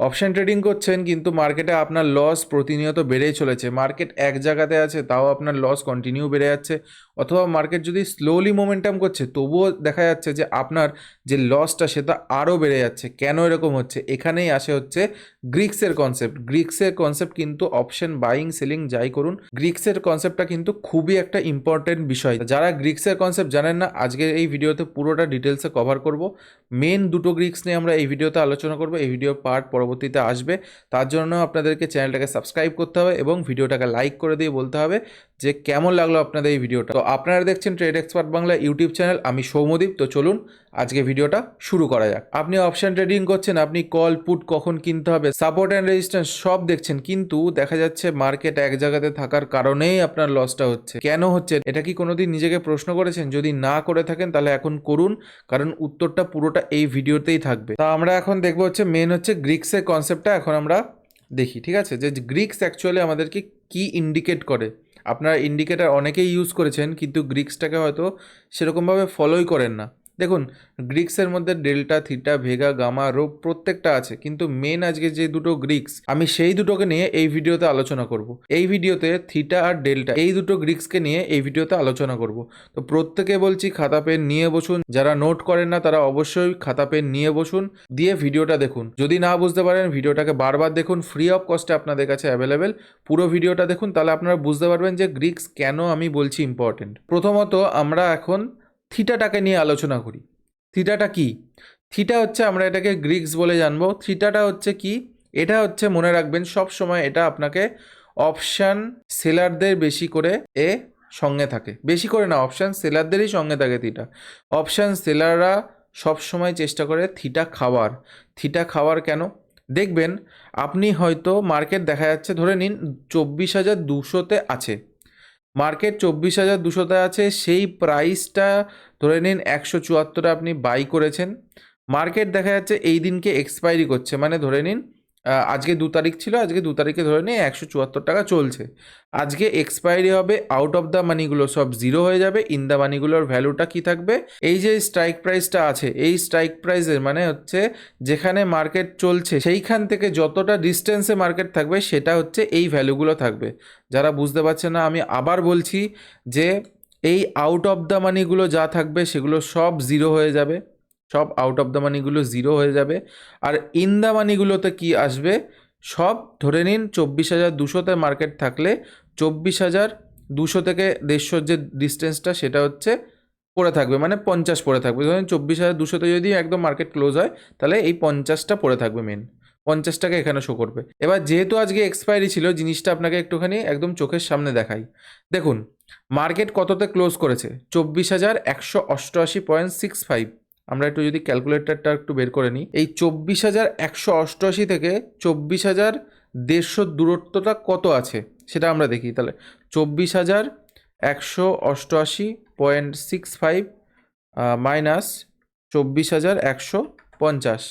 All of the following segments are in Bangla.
অপশন ট্রেডিং করছেন কিন্তু মার্কেটে আপনার লস প্রতিনিয়ত বেড়েই চলেছে, মার্কেট এক জায়গাতে আছে তাও আপনার লস কন্টিনিউ বেড়ে যাচ্ছে, অথবা মার্কেট যদি স্লোলি মোমেন্টাম করছে তবুও দেখা যাচ্ছে যে আপনার যে লসটা সেটা আরও বেড়ে যাচ্ছে। কেন এরকম হচ্ছে? এখানেই আসে হচ্ছে গ্রিক্সের কনসেপ্ট। গ্রিক্সের কনসেপ্ট কিন্তু অপশন বাইং সেলিং যাই করুন, গ্রিক্সের কনসেপ্টটা কিন্তু খুবই একটা ইম্পর্টেন্ট বিষয়। যারা গ্রিক্সের কনসেপ্ট জানেন না, আজকে এই ভিডিওতে পুরোটা ডিটেলসে কভার করব। মেন দুটো গ্রিক্স নিয়ে আমরা এই ভিডিওতে আলোচনা করব। এই ভিডিও পার্ট পরবর্তীতে আসবে, তার জন্য আপনাদেরকে চ্যানেলটাকে সাবস্ক্রাইব করতে হবে এবং ভিডিওটাকে লাইক করে দিয়ে বলতে হবে যে কেমন লাগলো আপনাদের এই ভিডিওটা। তো আপনারা দেখছেন trade expert Bangla YouTube channel, আমি সৌম্যদীপ। তো চলুন আজকে ভিডিওটা শুরু করা যাক। আপনি অপশন ট্রেডিং করছেন, আপনি কল পুট কখন কিনতে হবে, সাপোর্ট অ্যান্ড রেজিস্ট্যান্স সব দেখছেন, কিন্তু দেখা যাচ্ছে মার্কেট এক জায়গাতে থাকার কারণেই আপনার লসটা হচ্ছে। কেন হচ্ছে এটা কি কোনোদিন নিজেকে প্রশ্ন করেছেন? যদি না করে থাকেন তাহলে এখন করুন, কারণ উত্তরটা পুরোটা এই ভিডিওতেই থাকবে। তা আমরা এখন দেখবো হচ্ছে মেন হচ্ছে গ্রিক্সের কনসেপ্টটা এখন আমরা দেখি, ঠিক আছে? যে গ্রিক্স অ্যাকচুয়ালি আমাদেরকে কি ইন্ডিকেট করে। আপনারা ইন্ডিকেটার অনেকেই ইউজ করেছেন কিন্তু গ্রিক্সটাকে হয়তো সেরকমভাবে ফলোই করেন না। দেখুন, গ্রিক্সের মধ্যে ডেল্টা, থিটা, ভেগা, গামা, রো প্রত্যেকটা আছে, কিন্তু মেন আজকে যে দুটো গ্রিক্স আমি সেই দুটোকে নিয়ে এই ভিডিওতে আলোচনা করব। এই ভিডিওতে থিটা আর ডেল্টা এই দুটো গ্রিক্সকে নিয়ে এই ভিডিওতে আলোচনা করব। তো প্রত্যেকে বলছি খাতা পেন নিয়ে বসুন, যারা নোট করেন না তারা অবশ্যই খাতা পেন নিয়ে বসুন, দিয়ে ভিডিওটা দেখুন। যদি না বুঝতে পারেন ভিডিওটাকে বারবার দেখুন, ফ্রি অফ কস্টে আপনাদের কাছে অ্যাভেলেবেল। পুরো ভিডিওটা দেখুন, তাহলে আপনারা বুঝতে পারবেন যে গ্রিক্স কেন আমি বলছি ইম্পর্টেন্ট। প্রথমত আমরা এখন থিটাটাকে নিয়ে আলোচনা করি। থিটাটা কি? থিটা হচ্ছে, আমরা এটাকে গ্রিক্স বলে জানবো। থিটাটা হচ্ছে কি? এটা হচ্ছে, মনে রাখবেন সব সময় এটা আপনাকে অপশান সেলারদের বেশি করে সঙ্গে থাকে, বেশি করে না, অপশান সেলারদেরই সঙ্গে থাকে থিটা। অপশান সেলাররা সব সময় চেষ্টা করে থিটা খাওয়ার। থিটা খাওয়ার কেন? দেখবেন আপনি হয়তো মার্কেট দেখা যাচ্ছে ধরে নিন 24,200-তে আছে, মার্কেট 24,200-তে আছে, সেই প্রাইসটা ধরে নিন 174 আপনি বাই করেছেন। মার্কেট দেখা যাচ্ছে এই দিনকে এক্সপায়ারি করছে, মানে ধরে নিন আজকে 2 তারিখ ছিল, আজকে 2 তারিখে ধরে নিন 174 টাকা চলছে। আজকে এক্সপায়ারি হবে, আউট অফ দ্য মানিগুলো সব জিরো হয়ে যাবে, ইন দ্য মানিগুলোর ভ্যালুটা কি থাকবে? এই যে স্ট্রাইক প্রাইসটা আছে, এই স্ট্রাইক প্রাইসের মানে হচ্ছে যেখানে মার্কেট চলছে সেইখান থেকে যতটা ডিস্টেন্সে মার্কেট থাকবে সেটা হচ্ছে এই ভ্যালুগুলো থাকবে। যারা বুঝতে পারছে না আমি আবার বলছি যে এই আউট অফ দ্য মানিগুলো যা থাকবে সেগুলো সব জিরো হয়ে যাবে, সব আউট অফ দ্য মানিগুলো জিরো হয়ে যাবে। আর ইন দ্য মানিগুলোতে কি আসবে? সব ধরে নিন 24,200-তে মার্কেট থাকলে 24,200 থেকে 150 যে ডিস্টেন্সটা সেটা হচ্ছে পড়ে থাকবে, মানে 50 পড়ে থাকবে। ধরেন 24,200-তে যদি একদম মার্কেট ক্লোজ হয় তাহলে এই 50টা পড়ে থাকবে, মেন 50টাকে এখানে শো করবে। এবার যেহেতু আজকে এক্সপায়ারি ছিল, জিনিসটা আপনাকে একটুখানি একদম চোখের সামনে দেখাই। দেখুন মার্কেট কততে ক্লোজ করেছে? 24,188.65। আমরা একটু যদি ক্যালকুলেটরটা একটু বের করে নিই, এই 24,188 থেকে 24,150 দূরত্বটা কত আছে সেটা আমরা দেখি। তাহলে 24,188.65 মাইনাস 24,150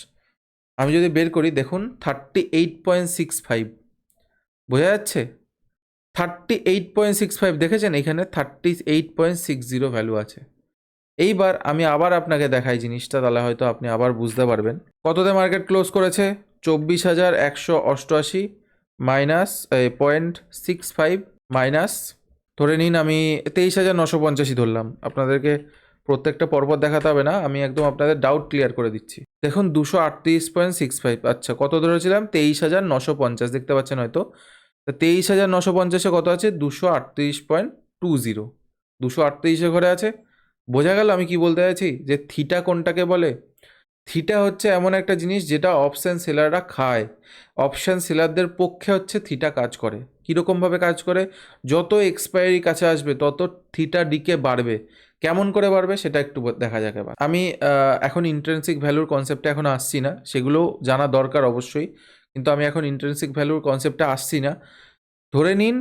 আমি যদি বের করি, দেখুন 38.65, বোঝা যাচ্ছে? 38.65 দেখেছেন, এখানে 38.60 ভ্যালু আছে। এইবার আমি আবার আপনাকে দেখাই জিনিসটা, তাহলে হয়তো আপনি আবার বুঝতে পারবেন। কততে মার্কেট ক্লোজ করেছে? 24,188 মাইনাস 0.65 মাইনাস ধরে নিন আমি 23,950 ধরলাম। আপনাদেরকে প্রত্যেকটা পরপর দেখাতে হবে না, আমি একদম আপনাদের ডাউট ক্লিয়ার করে দিচ্ছি। দেখুন 238.65, আচ্ছা কত ধরেছিলাম? 23,950, দেখতে পাচ্ছেন হয়তো। তো 23,950-এ কত আছে? 238.20, 238 ঘরে আছে। বোঝা গেল আমি কি বলতে চাইছি? যে থিটা কোনটাকে বলে? থিটা হচ্ছে এমন একটা জিনিস যেটা অপশান সেলাররা খায়। অপশান সেলারদের পক্ষে হচ্ছে থিটা কাজ করে। কীরকমভাবে কাজ করে? যত এক্সপায়ারি কাছে আসবে তত থিটা ডিকে বাড়বে। কেমন করে বাড়বে সেটা একটু দেখা যাক এবার। আমি এখন ইন্ট্রিনসিক ভ্যালুর কনসেপ্টে এখন আসছি না, সেগুলো জানা দরকার অবশ্যই, কিন্তু আমি এখন ইন্ট্রিনসিক ভ্যালুর কনসেপ্টে আসছি না। ধরে নিন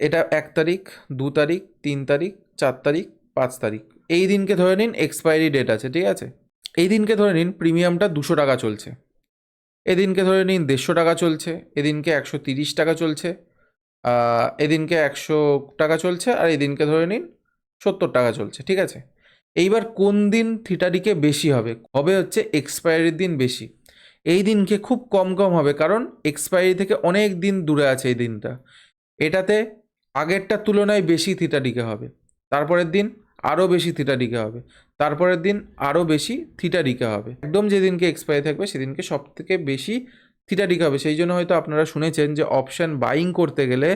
এটা 1 তারিখ, 2 তারিখ, 3 তারিখ, 4 তারিখ, 5 তারিখ, এই দিনকে ধরে নিন এক্সপায়ারি ডেট আছে, ঠিক আছে? এই দিনকে ধরে নিন প্রিমিয়ামটা 200 টাকা চলছে, এদিনকে ধরে নিন 150 টাকা চলছে, এদিনকে 130 টাকা চলছে, এদিনকে 100 টাকা চলছে, আর এদিনকে ধরে নিন 70 টাকা চলছে, ঠিক আছে? এইবার কোন দিন থিটাডিকে বেশি হবে? হবে হচ্ছে এক্সপায়ারির দিন বেশি। এই দিনকে খুব কম কম হবে, কারণ এক্সপায়ারি থেকে অনেক দিন দূরে আছে এই দিনটা। এটাতে আগেরটার তুলনায় বেশি থিটা ডিকে হবে, তারপরের দিন আরও বেশি থিটা ডিকে হবে, তারপরের দিন আরও বেশি থিটা ডিকে হবে। একদম যেদিনকে এক্সপায়ারি থাকবে সেদিনকে সব থেকে বেশি থিটা ডিকে হবে। সেই জন্য হয়তো আপনারা শুনেছেন যে অপশান বাইং করতে গেলে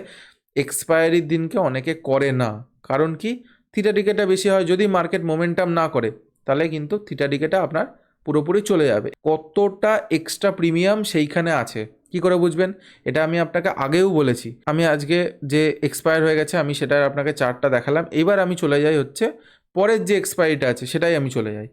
এক্সপায়ারির দিনকে অনেকে করে না। কারণ কি, থিটা ডিকেটা বেশি হয়। যদি মার্কেট মোমেন্টাম না করে তাহলে কিন্তু থিটা ডিকেটা আপনার পুরোপুরি চলে যাবে। কতটা এক্সট্রা প্রিমিয়াম সেইখানে আছে কি করে বুঝবেন? এটা আমি আপনাকে আগেও বলেছি। আমি আজকে যে এক্সপায়ার হয়ে গেছে আমি সেটার আপনাকে চার্টটা দেখালাম। এবার আমি চলে যাই হচ্ছে পরের যে এক্সপায়ারিটা আছে সেটাই আমি চলে যাই।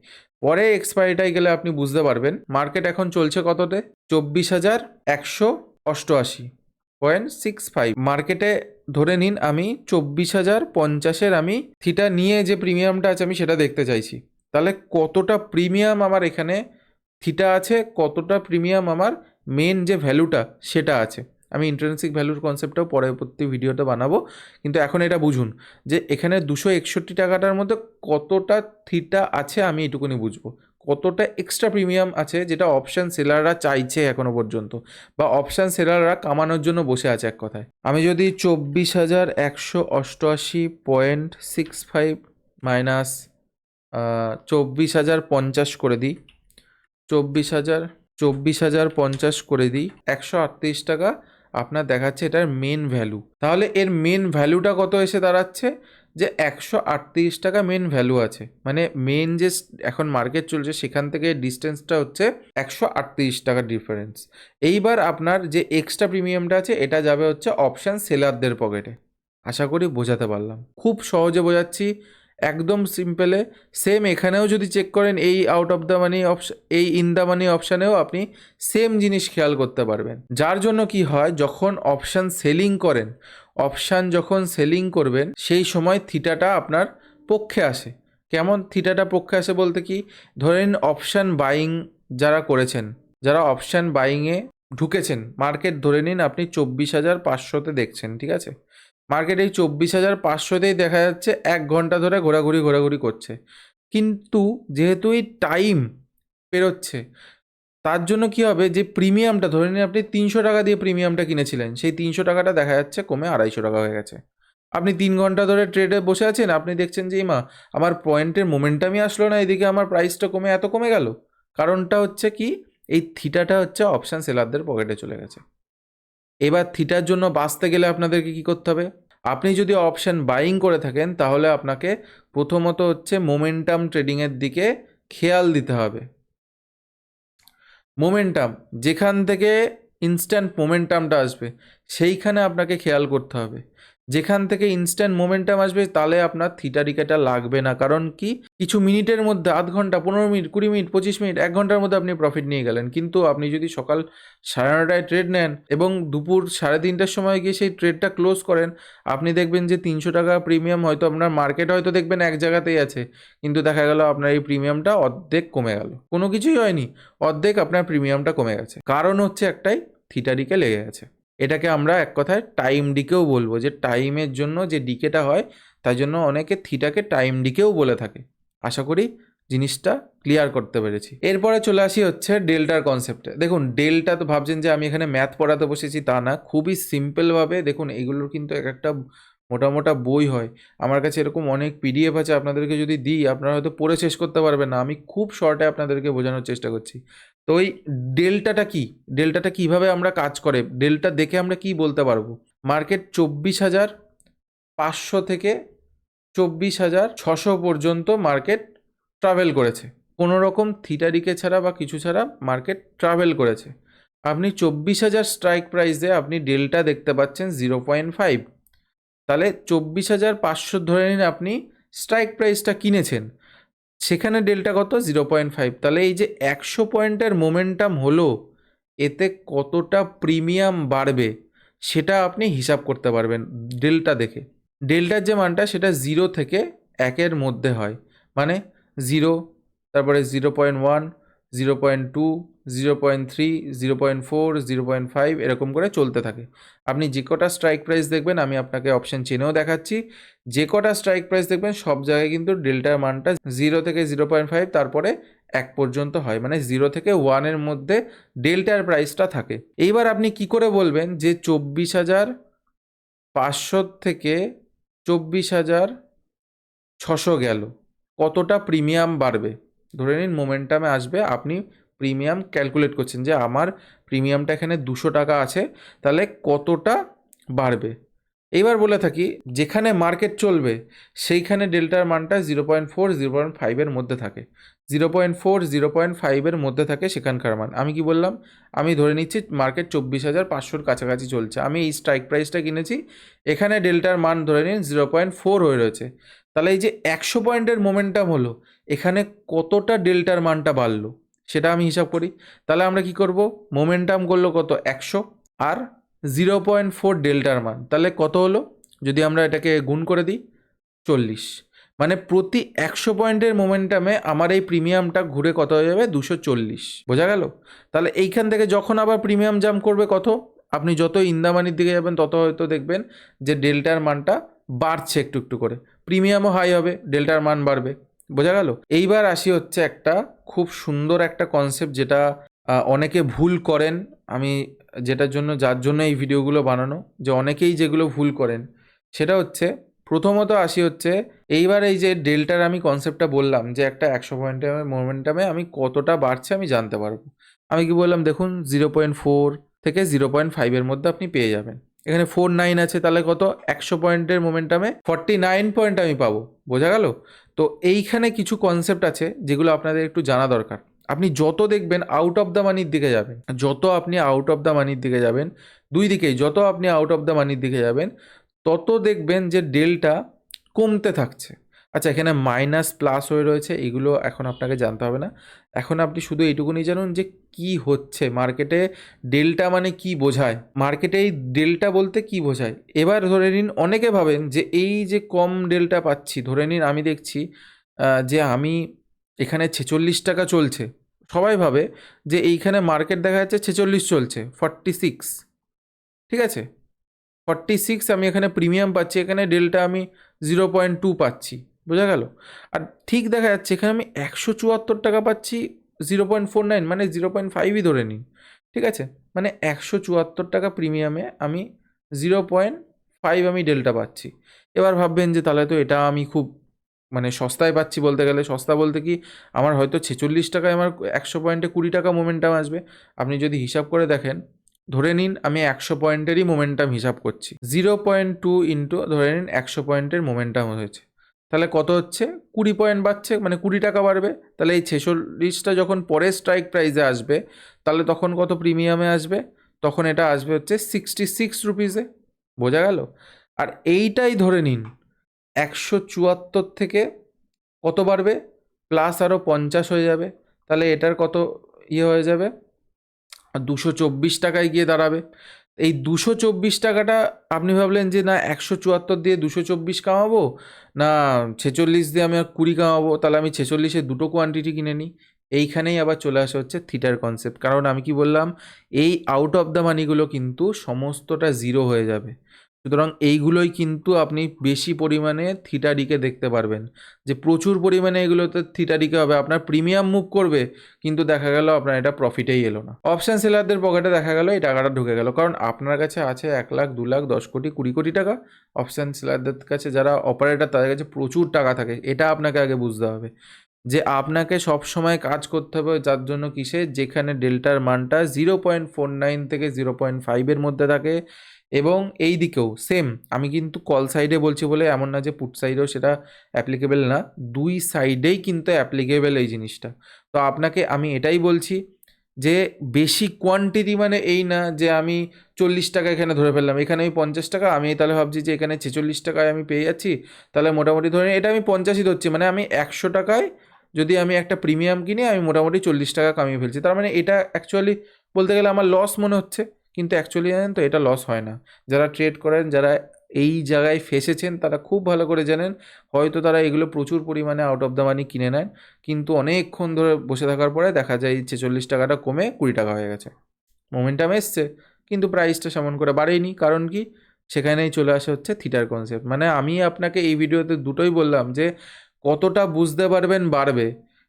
পরে এক্সপায়ারিটাই গেলে আপনি বুঝতে পারবেন মার্কেট এখন চলছে কততে, 24,188.65 মার্কেটে। ধরে নিন আমি 24,050-এর আমি থিটা নিয়ে যে প্রিমিয়ামটা আছে আমি সেটা দেখতে চাইছি। তাহলে কতটা প্রিমিয়াম আমার এখানে থিটা আছে, কতটা প্রিমিয়াম আমার মেন যে ভ্যালুটা সেটা আছে। আমি ইন্ট্রিনসিক ভ্যালুর কনসেপ্টটাও পরবর্তী ভিডিওতে বানাবো, কিন্তু এখন এটা বুঝুন যে এখানে 261 টাকাটার মধ্যে কতটা থিটা আছে আমি এটুকুনি বুঝবো। কতটা এক্সট্রা প্রিমিয়াম আছে যেটা অপশান সেলাররা চাইছে এখনো পর্যন্ত, বা অপশান সেলাররা কামানোর জন্য বসে আছে এক কথায়। আমি যদি 24,188.65 মাইনাস 24,050 করে দিই, 24,050 করে দিই, 138 টাকা আপনার দেখাচ্ছে এটার মেন ভ্যালু। তাহলে এর মেন ভ্যালুটা কত এসে দাঁড়াচ্ছে, যে 138 টাকা মেন ভ্যালু আছে। মানে মেন যে এখন মার্কেট চলছে সেখান থেকে ডিস্টেন্সটা হচ্ছে 138 টাকার ডিফারেন্স। এইবার আপনার যে এক্সট্রা প্রিমিয়ামটা আছে এটা যাবে হচ্ছে অপশান সেলারদের পকেটে। আশা করি বোঝাতে পারলাম, খুব সহজে বোঝাচ্ছি, একদম সিম্পলে। সেম এখানেও যদি চেক করেন এই out of the money option, এই ইন দ্য মানি অপশানেও আপনি সেম জিনিস খেয়াল করতে পারবেন। যার জন্য কি হয়, যখন অপশান সেলিং করেন, অপশান যখন সেলিং করবেন সেই সময় থিটাটা আপনার পক্ষে আসে। কেমন থিটাটা পক্ষে আসে বলতে কি, ধরেন অপশান বাইং যারা করেছেন, যারা অপশান বাইংয়ে ঢুকেছেন, মার্কেট ধরে নিন আপনি 24,500-তে দেখছেন, ঠিক আছে। মার্কেট এই 24,500-তেই দেখা যাচ্ছে 1 ঘন্টা ধরে ঘোরাঘুরি করছে। কিন্তু যেহেতু এই টাইম পেরোচ্ছে, তার জন্য কি হবে, যে প্রিমিয়ামটা ধরে নিন আপনি 300 টাকা দিয়ে প্রিমিয়ামটা কিনেছিলেন, সেই 300 টাকাটা দেখা যাচ্ছে কমে 250 টাকা হয়ে গেছে। আপনি 3 ঘন্টা ধরে ট্রেডে বসে আছেন, আপনি দেখছেন যে মা আমার পয়েন্টের মোমেন্টামই আসলো না, এদিকে আমার প্রাইসটা এত কমে গেল। কারণটা হচ্ছে কি, এই থিটাটা হচ্ছে অপশান সেলারদের পকেটে চলে গেছে। এবার থিটার জন্য বাঁচতে গেলে আপনাদেরকে কি করতে হবে, আপনি যদি অপশান বাইং করে থাকেন তাহলে আপনাকে প্রথমত হচ্ছে মোমেন্টাম ট্রেডিংয়ের দিকে খেয়াল দিতে হবে। মোমেন্টাম, যেখান থেকে ইনস্ট্যান্ট মোমেন্টামটা আসবে সেইখানে আপনাকে খেয়াল করতে হবে। যেখান থেকে ইনস্ট্যান্ট মোমেন্টাম আসবে তাহলে আপনার থিটা ডিকেটা লাগবে না। কারণ কি, কিছু মিনিটের মধ্যে, আধ ঘন্টা, 15 মিনিট, 20 মিনিট, 25 মিনিট, 1 ঘন্টার মধ্যে আপনি প্রফিট নিয়ে গেলেন। কিন্তু আপনি যদি সকাল 9:30টায় ট্রেড নেন এবং দুপুর 3:30টার সময় গিয়ে সেই ট্রেডটা ক্লোজ করেন, আপনি দেখবেন যে 300 টাকা প্রিমিয়াম হয়তো আপনার মার্কেট হয়তো দেখবেন এক জায়গাতেই আছে, কিন্তু দেখা গেল আপনার এই প্রিমিয়ামটা অর্ধেক কমে গেল। কোনো কিছুই হয়নি, অর্ধেক আপনার প্রিমিয়ামটা কমে গেছে। কারণ হচ্ছে একটাই, থিটা ডিকে লেগে গেছে। এটাকে আমরা এক কথায় টাইম ডিকেও বলবো, যে টাইমের জন্য যে ডিকেটা হয় তাই জন্য অনেকে থিটাকে টাইম ডিকেও বলে থাকে। আশা করি জিনিসটা ক্লিয়ার করতে পেরেছি। এরপরে চলে আসি হচ্ছে ডেল্টার কনসেপ্টে। দেখুন ডেল্টা তো ভাবছেন যে আমি এখানে ম্যাথ পড়াতে বসেছি, তা না, খুবই সিম্পলভাবে দেখুন। এগুলোর কিন্তু এক একটা মোটা মোটা বই হয়, আমার কাছে এরকম অনেক পিডিএফ আছে, আপনাদেরকে যদি দিই আপনারা হয়তো পড়ে শেষ করতে পারবেন না। আমি খুব শর্টে আপনাদেরকে বোঝানোর চেষ্টা করছি। তো ওই ডেল্টাটা কি, ডেল্টাটা কিভাবে আমরা কাজ করে, ডেল্টা দেখে আমরা কি বলতে পারবো, মার্কেট 24,500 থেকে 24,600 পর্যন্ত মার্কেট ট্রাভেল করেছে, কোনো রকম থিটা ডিকে ছাড়া বা কিছু ছাড়া মার্কেট ট্রাভেল করেছে। আপনি 24,000 স্ট্রাইক প্রাইসে আপনি ডেল্টা দেখতে পাচ্ছেন 0.5। তাহলে 24,500 ধরে নিন আপনি স্ট্রাইক প্রাইসটা কিনেছেন, সেখানে ডেল্টা কত, 0.5। তাহলে এই যে 100 পয়েন্টের মোমেন্টাম হলো, এতে কতটা প্রিমিয়াম বাড়বে সেটা আপনি হিসাব করতে পারবেন ডেল্টা দেখে। ডেল্টার যে মানটা সেটা 0 থেকে 1-এর মধ্যে হয়, মানে 0, তারপরে 0.1, 0.2, 0.3, 0.4, 0.5 এরকম করে চলতে থাকে। আপনি যে কটা স্ট্রাইক প্রাইস দেখবেন, আমি আপনাকে অপশন চিহ্নেও দেখাচ্ছি, যে কটা স্ট্রাইক প্রাইস দেখবেন সব জায়গায় কিন্তু ডেল্টার মানটা 0 থেকে 0.5 তারপরে 1 পর্যন্ত হয়, মানে 0 থেকে 1-এর মধ্যে ডেল্টার প্রাইসটা থাকে। এইবার আপনি কি করে বলবেন যে 24,500 থেকে 24,600 গেল, কতটা প্রিমিয়াম বাড়বে? ধরে নিন মোমেন্টামে আসবে, আপনি প্রিমিয়াম ক্যালকুলেট করছেন যে আমার প্রিমিয়ামটা এখানে 200 টাকা আছে, তাহলে কতটা বাড়বে? এইবার বলে থাকি, যেখানে মার্কেট চলবে সেইখানে ডেল্টার মানটা 0.4, 0.5-এর মধ্যে থাকে। 0.4, 0.5-এর মধ্যে থাকে সেখানকার মান। আমি কি বললাম? আমি ধরে নিচ্ছি মার্কেট 24,500-র কাছাকাছি চলছে, আমি এই স্ট্রাইক প্রাইসটা কিনেছি, এখানে ডেল্টার মান ধরে নিন 0.4 হয়ে রয়েছে। তাহলে এই যে 100 পয়েন্টের মোমেন্টাম হলো, এখানে কতটা ডেল্টার মানটা বাড়লো সেটা আমি হিসাব করি। তাহলে আমরা কি করব? মোমেন্টাম করলো কত? 100 আর 0.4 ডেল্টার মান, তাহলে কত হলো? যদি আমরা এটাকে গুণ করে দিই, 40। মানে প্রতি 100 পয়েন্টের মোমেন্টামে আমার এই প্রিমিয়ামটা ঘুরে কত হয়ে যাবে? 240। বোঝা গেল? তাহলে এইখান থেকে যখন আবার প্রিমিয়াম জাম্প করবে কত, আপনি যত ইন্দামানির দিকে যাবেন তত হয়তো দেখবেন যে ডেল্টার মানটা বাড়ছে একটু একটু করে, প্রিমিয়ামও হাই হবে, ডেল্টার মান বাড়বে। বোঝা গেল? এইবার আসি হচ্ছে একটা খুব সুন্দর একটা কনসেপ্ট, যেটা অনেকে ভুল করেন, আমি যেটার জন্য যার জন্য এই ভিডিওগুলো বানানো, যে অনেকেই যেগুলো ভুল করেন সেটা হচ্ছে, প্রথমত আসি হচ্ছে, এইবার এই যে ডেল্টার আমি কনসেপ্টটা বললাম যে একটা 100 পয়েন্টের মোমেন্টামে আমি কতটা বাড়ছে আমি জানতে পারবো। আমি কি বললাম? দেখুন 0.4 থেকে 0.5-এর মধ্যে আপনি পেয়ে যাবেন। এখানে 49 আছে, তাহলে কত? 100 পয়েন্টের মোমেন্টামে 49 পয়েন্ট আমি পাবো। বোঝা গেল? তো এইখানে কিছু কনসেপ্ট আছে যেগুলো আপনাদের একটু জানা দরকার। আপনি যত দেখবেন আউট অফ দ্য মানির দিকে যাবেন, যত আপনি আউট অফ দ্য মানির দিকে যাবেন, দুই দিকেই যত আপনি আউট অফ দ্য মানির দিকে যাবেন, তত দেখবেন যে ডেলটা কমতে থাকছে। আচ্ছা, এখানে মাইনাস প্লাস হয়ে রয়েছে, এগুলো এখন আপনাকে জানতে হবে না। এখন আপনি শুধু এইটুকুনি জানুন যে কি হচ্ছে মার্কেটে, ডেল্টা মানে কি বোঝায়, মার্কেটে এই ডেল্টা বলতে কি বোঝায়। এবার ধরে নিন অনেকে ভাবেন যে এই যে কম ডেল্টা পাচ্ছি, ধরে নিন আমি দেখছি যে আমি এখানে 46 টাকা চলছে, সবাই ভাবে যে এইখানে মার্কেট দেখা যাচ্ছে 46 চলছে, 46, ঠিক আছে, 46 আমি এখানে প্রিমিয়াম পাচ্ছি, এখানে ডেল্টা আমি 0.2 পাচ্ছি। বোঝা গেল? আর ঠিক দেখা যাচ্ছে এখানে আমি 174 টাকা পাচ্ছি, 0.49, মানে 0.5ই ধরে নিন, ঠিক আছে, মানে 174 টাকা প্রিমিয়ামে আমি 0.5 আমি ডেল্টা পাচ্ছি। এবার ভাববেন যে তাহলে তো এটা আমি খুব মানে সস্তায় পাচ্ছি, বলতে গেলে সস্তা বলতে কি, আমার হয়তো 46 টাকায় আমার 100 পয়েন্টে 20 টাকা মোমেন্টাম আসবে। আপনি যদি হিসাব করে দেখেন, ধরে নিন আমি 100 পয়েন্টেরই মোমেন্টাম হিসাব করছি, 0.2 ইন্টু ধরে নিন 100 পয়েন্টের মোমেন্টাম হয়েছে, তাহলে কত হচ্ছে? 20 পয়েন্ট বাড়ছে, মানে 20 টাকা বাড়বে। তাহলে এই 46টা যখন পরে স্ট্রাইক প্রাইসে আসবে, তাহলে তখন কত প্রিমিয়ামে আসবে? তখন এটা আসবে হচ্ছে 66 রুপিসে। বোঝা গেল? আর এইটাই ধরে নিন 174 থেকে কত বাড়বে? প্লাস আরও 50 হয়ে যাবে, তাহলে এটার কত হয়ে যাবে? 224 টাকায় গিয়ে দাঁড়াবে। এই 224 টাকাটা আপনি ভাবলেন যে না 174 দিয়ে 224 কামাবো, না 46 দিয়ে আমি আর 20 কামাবো, তাহলে আমি 46-এ দুটো কোয়ান্টিটি কিনে নিই। এইখানেই আবার চলে আসে হচ্ছে থিটার কনসেপ্ট। কারণ আমি কি বললাম, এই আউট অফ দ্য মানিগুলো কিন্তু সমস্তটা জিরো হয়ে যাবে। সুতরাং এইগুলোই কিন্তু আপনি বেশি পরিমাণে থিটা ডিকে দেখতে পারবেন, যে প্রচুর পরিমাণে এগুলোতে থিটা ডিকে হবে, আপনার প্রিমিয়াম মুভ করবে, কিন্তু দেখা গেল আপনার এটা প্রফিটেই এলো না। অপশান সেলারদের পকেটে দেখা গেল এই টাকাটা ঢুকে গেল, কারণ আপনার কাছে আছে 1 লাখ, 2 লাখ, 10 কোটি, 20 কোটি টাকা। অপশান সেলারদের কাছে, যারা অপারেটর, তাদের কাছে প্রচুর টাকা থাকে। এটা আপনাকে আগে বুঝতে হবে যে আপনাকে সব সময় কাজ করতে হবে যার জন্য কিসে, যেখানে ডেল্টার মানটা 0.49 থেকে 0.5-এর মধ্যে থাকে। এবং এই দিকেও সেম, আমি কিন্তু কল সাইডে বলছি বলে এমন না যে পুট সাইডেও সেটা অ্যাপ্লিকেবল না, দুই সাইডেই কিন্তু অ্যাপ্লিকেবল এই জিনিসটা। তো আপনাকে আমি এটাই বলছি যে বেশি কোয়ান্টিটি মানে এই না যে আমি 40 টাকা এখানে ধরে ফেললাম, এখানে আমি 50 টাকা, আমি তাহলে ভাবছি যে এখানে 46 টাকায় আমি পেয়ে যাচ্ছি, তাহলে মোটামুটি ধরে এটা আমি 50ই ধরছি, মানে আমি 100 টাকায় যদি আমি একটা প্রিমিয়াম কিনি, আমি মোটামুটি 40 টাকা কামিয়ে ফেলছি, তার মানে এটা অ্যাকচুয়ালি বলতে গেলে আমার লস মনে হচ্ছে, কিন্তু অ্যাকচুয়ালি জানেন তো এটা লস হয় না। যারা ট্রেড করেন, যারা এই জায়গায় ফেসেছেন তারা খুব ভালো করে জানেন। হয়তো তারা এগুলো প্রচুর পরিমাণে আউট অফ দ্য মানি কিনে নেন, কিন্তু অনেকক্ষণ ধরে বসে থাকার পরে দেখা যায় 46 টাকাটা কমে 20 টাকা হয়ে গেছে। মোমেন্টাম এসছে, কিন্তু প্রাইসটা সেমন করে বাড়েনি। কারণ কি? সেখানেই চলে আসে হচ্ছে থিটার কনসেপ্ট। মানে আমি আপনাকে এই ভিডিওতে দুটোই বললাম যে কতটা বুঝতে পারবেন বাড়বে,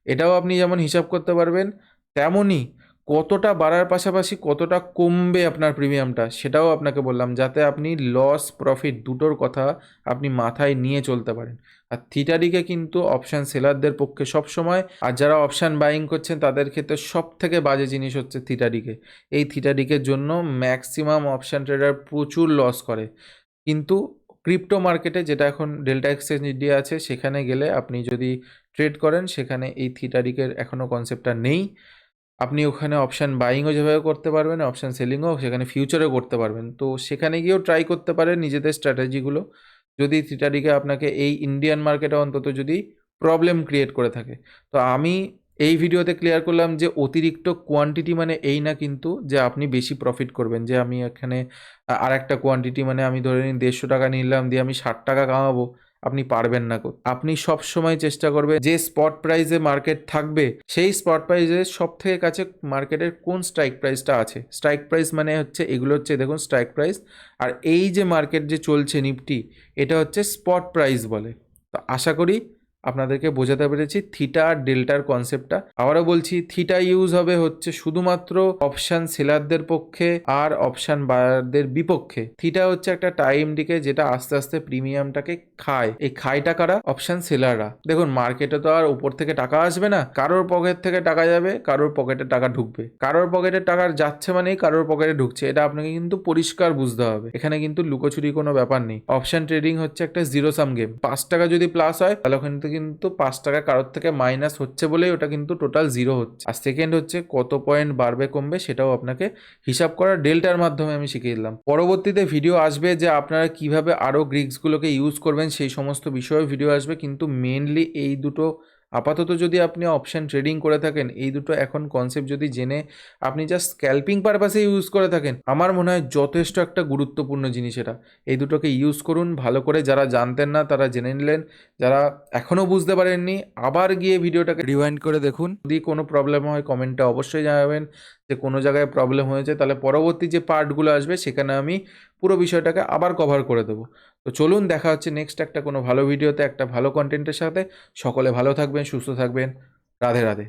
এটাও আপনি যেমন হিসাব করতে পারবেন, তেমনই কতটা বাড়ার পাশাপাশি কতটা কমবে আপনার প্রিমিয়ামটা সেটাও আপনাকে বললাম, যাতে আপনি লস প্রফিট দুটোর কথা আপনি মাথায় নিয়ে চলতে পারেন। আর থিটারিকে কিন্তু অপশান সেলারদের পক্ষে সবসময়, আর যারা অপশান বাইং করছেন তাদের ক্ষেত্রে সব থেকে বাজে জিনিস হচ্ছে থিটারিকে। এই থিটারিকের জন্য ম্যাক্সিমাম অপশান ট্রেডার প্রচুর লস করে। কিন্তু ক্রিপ্টো মার্কেটে, যেটা এখন ডেল্টা এক্সচেঞ্জ ইন্ডিয়া আছে, সেখানে গেলে আপনি যদি ট্রেড করেন সেখানে এই থিটারিকের এখনও কনসেপ্টটা নেই। আপনি ওখানে অপশান বাইংও যেভাবে করতে পারবেন, অপশান সেলিংও সেখানে ফিউচারেও করতে পারবেন। তো সেখানে গিয়েও ট্রাই করতে পারেন নিজেদের স্ট্র্যাটেজিগুলো, যদি থিটারিকে আপনাকে এই ইন্ডিয়ান মার্কেটে অন্তত যদি প্রবলেম ক্রিয়েট করে থাকে। তো আমি এই ভিডিওতে ক্লিয়ার করলাম যে অতিরিক্ত কোয়ান্টিটি মানে এই না কিন্তু যে আপনি বেশি প্রফিট করবেন, যে আমি এখানে আর একটা কোয়ান্টিটি মানে আমি ধরে নিন 150 টাকা নিলাম দিয়ে আমি 60 টাকা কামাবো, আপনি পারবেন না। আপনি সব সময় চেষ্টা করবেন যে স্পট প্রাইসে মার্কেট থাকবে সেই স্পট প্রাইসে সব থেকে কাছে মার্কেটের কোন স্ট্রাইক প্রাইসটা আছে। স্ট্রাইক প্রাইস মানে হচ্ছে এগুলো হচ্ছে দেখুন স্ট্রাইক প্রাইস, আর এই যে মার্কেট যে চলছে নিফটি, এটা হচ্ছে স্পট প্রাইস বলে। তো আশা করি আপনাদেরকে বোঝাতে পেরেছি থিটা আর ডেল্টার কনসেপ্টটা। আবারও বলছি, থিটা ইউজ হবে হচ্ছে শুধুমাত্র অপশান সেলারদের পক্ষে আর অপশান বায়ারদের বিপক্ষে। থিটা হচ্ছে একটা টাইম ডিকে যেটা আস্তে আস্তে প্রিমিয়ামটাকে খায়। এই খায়টা কারা? অপশান সেলাররা। দেখুন মার্কেটে তো আর উপর থেকে টাকা আসবে না, কারোর পকেট থেকে টাকা যাবে, কারোর পকেটে টাকা ঢুকবে। কারোর পকেটে টাকা যাচ্ছে মানেই কারোর পকেটে ঢুকছে, এটা আপনাকে কিন্তু পরিষ্কার বুঝতে হবে। এখানে কিন্তু লুকোচুরি কোনো ব্যাপার নেই। অপশান ট্রেডিং হচ্ছে একটা জিরো সাম গেম। 5 টাকা যদি প্লাস হয় তাহলে ওখানে কিন্তু 5 টাকা কারোর থেকে মাইনাস হচ্ছে বলেই ওটা কিন্তু টোটাল জিরো হচ্ছে। আর সেকেন্ড হচ্ছে কত পয়েন্ট বাড়বে কমবে সেটাও আপনাকে হিসাব করার ডেল্টার মাধ্যমে আমি শিখিয়ে দিলাম। পরবর্তীতে ভিডিও আসবে যে আপনারা কিভাবে আরও গ্রিক্সগুলোকে ইউজ করবেন, সেই সমস্ত বিষয়ে ভিডিও আসবে। কিন্তু মেনলি এই দুটো আপাতত যদি আপনি অপশান ট্রেডিং করে থাকেন, এই দুটো এখন কনসেপ্ট যদি জেনে আপনি জাস্ট স্ক্যাল্পিং পারপাসে ইউজ করে থাকেন, আমার মনে হয় যথেষ্ট একটা গুরুত্বপূর্ণ জিনিস এটা। এই দুটোকে ইউজ করুন ভালো করে। যারা জানতেন না তারা জেনে নিলেন, যারা এখনও বুঝতে পারেননি আবার গিয়ে ভিডিওটাকে রিওয়াইন্ড করে দেখুন। যদি কোনো প্রবলেম হয় কমেন্টে অবশ্যই জানাবেন যে কোনো জায়গায় প্রবলেম হয়েছে, তাহলে পরবর্তী যে পার্টগুলো আসবে সেখানে আমি পুরো বিষয়টাকে আবার কভার করে দেবো। তো চলুন, দেখা হচ্ছে নেক্সট একটা কোনো ভালো ভিডিওতে একটা ভালো কন্টেন্টের সাথে। সকলে ভালো থাকবেন, সুস্থ থাকবেন। রাধে রাধে।